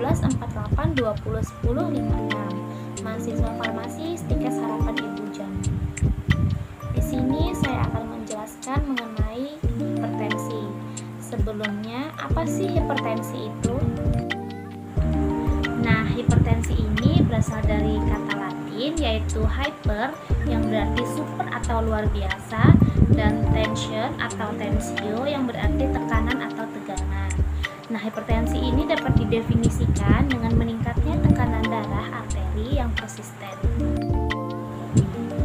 1348201056. Mahasiswa farmasi Stikes Harapan Ibu Jambi. Di sini saya akan menjelaskan mengenai hipertensi. Sebelumnya, apa sih hipertensi itu? Nah, hipertensi ini berasal dari kata Latin yaitu hyper yang berarti super atau luar biasa, dan tension atau tensio yang berarti tekanan atau tegangan. Nah, hipertensi ini dapat didefinisikan dengan meningkatnya tekanan darah arteri yang persisten.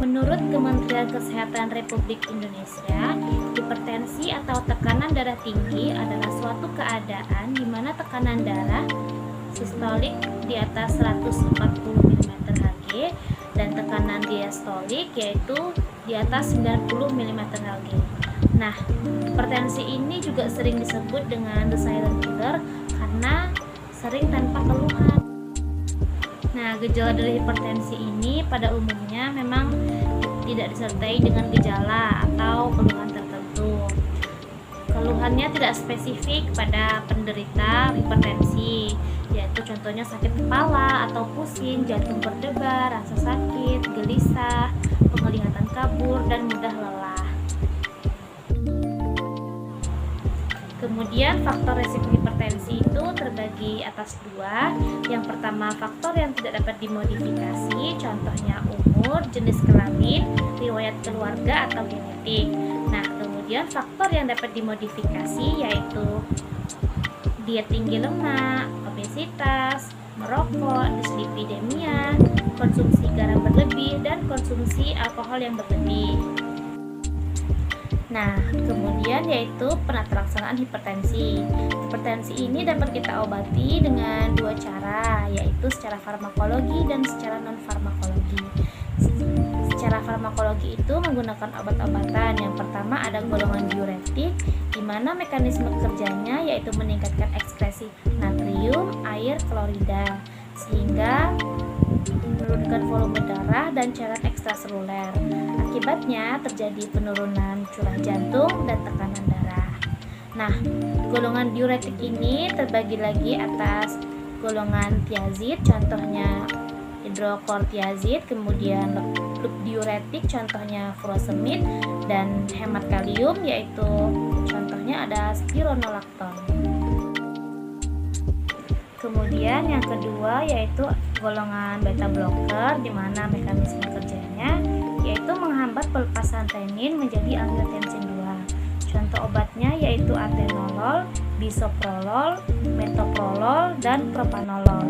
Menurut Kementerian Kesehatan Republik Indonesia, hipertensi atau tekanan darah tinggi adalah suatu keadaan di mana tekanan darah sistolik di atas 140 mmHg dan tekanan diastolik yaitu di atas 90 mmHg. Nah, hipertensi ini juga sering disebut dengan the silent killer karena sering tanpa keluhan. Nah, gejala dari hipertensi ini pada umumnya memang tidak disertai dengan gejala atau keluhan tertentu. Keluhannya tidak spesifik pada penderita hipertensi, yaitu contohnya sakit kepala atau pusing, jantung berdebar, rasa sakit, gelisah, penglihatan kabur, dan mudah lelah. Kemudian faktor resiko hipertensi itu terbagi atas dua. Yang pertama, faktor yang tidak dapat dimodifikasi, contohnya umur, jenis kelamin, riwayat keluarga atau genetik. Nah, kemudian faktor yang dapat dimodifikasi yaitu diet tinggi lemak, obesitas, merokok, dislipidemia, konsumsi garam berlebih, dan konsumsi alkohol yang berlebih. Nah, kemudian yaitu penata laksanaan hipertensi. Hipertensi ini dapat kita obati dengan dua cara, yaitu secara farmakologi dan secara non-farmakologi. Secara farmakologi itu menggunakan obat-obatan. Yang pertama ada golongan diuretik, di mana mekanisme kerjanya yaitu meningkatkan ekskresi natrium, air, klorida, sehingga menurunkan volume darah dan cairan ekstraseluler. Akibatnya terjadi penurunan curah jantung dan tekanan darah. Nah, golongan diuretik ini terbagi lagi atas golongan tiazid, contohnya hidrokortiazid, kemudian loop diuretik, contohnya furosemid, dan hemat kalium, yaitu contohnya ada spironolakton. Kemudian yang kedua yaitu golongan beta blocker, di mana mekanisme kerjanya yaitu menghambat pelepasan renin menjadi angiotensin 2. Contoh obatnya yaitu atenolol, bisoprolol, metoprolol, dan propanolol.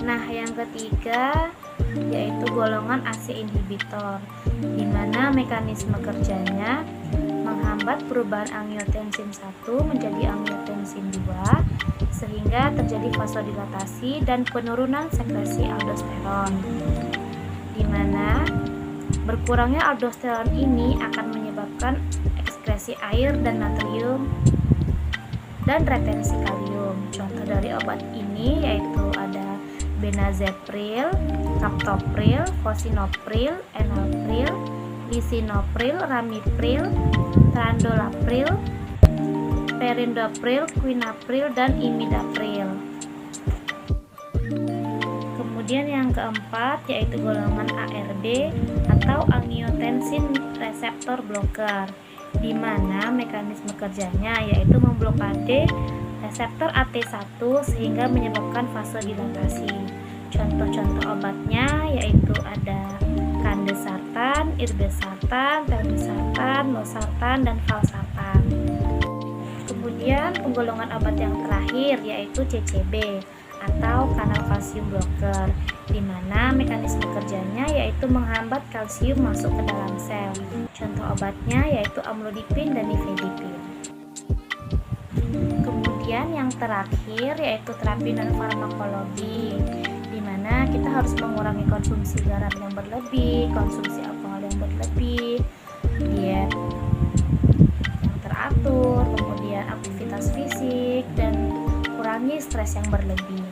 Nah, yang ketiga yaitu golongan AC inhibitor, di mana mekanisme kerjanya menghambat perubahan angiotensin 1 menjadi angiotensin 2 sehingga terjadi vasodilatasi dan penurunan sekresi aldosteron, di mana berkurangnya aldosteron ini akan menyebabkan ekskresi air dan natrium dan retensi kalium. Contoh dari obat ini yaitu ada benazepril, captopril, fosinopril, enalapril, lisinopril, ramipril, trandolapril, perindopril, quinapril, dan imidapril. Kemudian yang keempat yaitu golongan ARB atau angiotensin reseptor blocker, di mana mekanisme kerjanya yaitu memblokade reseptor AT1 sehingga menyebabkan vasodilatasi. Contoh-contoh obatnya yaitu ada kandesartan, irbesartan, telmisartan, losartan, dan valsartan. Kemudian penggolongan obat yang terakhir yaitu CCB atau kanal kalsium blocker, di mana mekanisme kerjanya yaitu menghambat kalsium masuk ke dalam sel. Contoh obatnya yaitu amlodipin dan nifedipin. Kemudian yang terakhir yaitu terapi non farmakologi, di mana kita harus mengurangi konsumsi garam yang berlebih, konsumsi alkohol yang berlebih, diet yang teratur, kemudian aktivitas fisik, dan kurangi stres yang berlebih.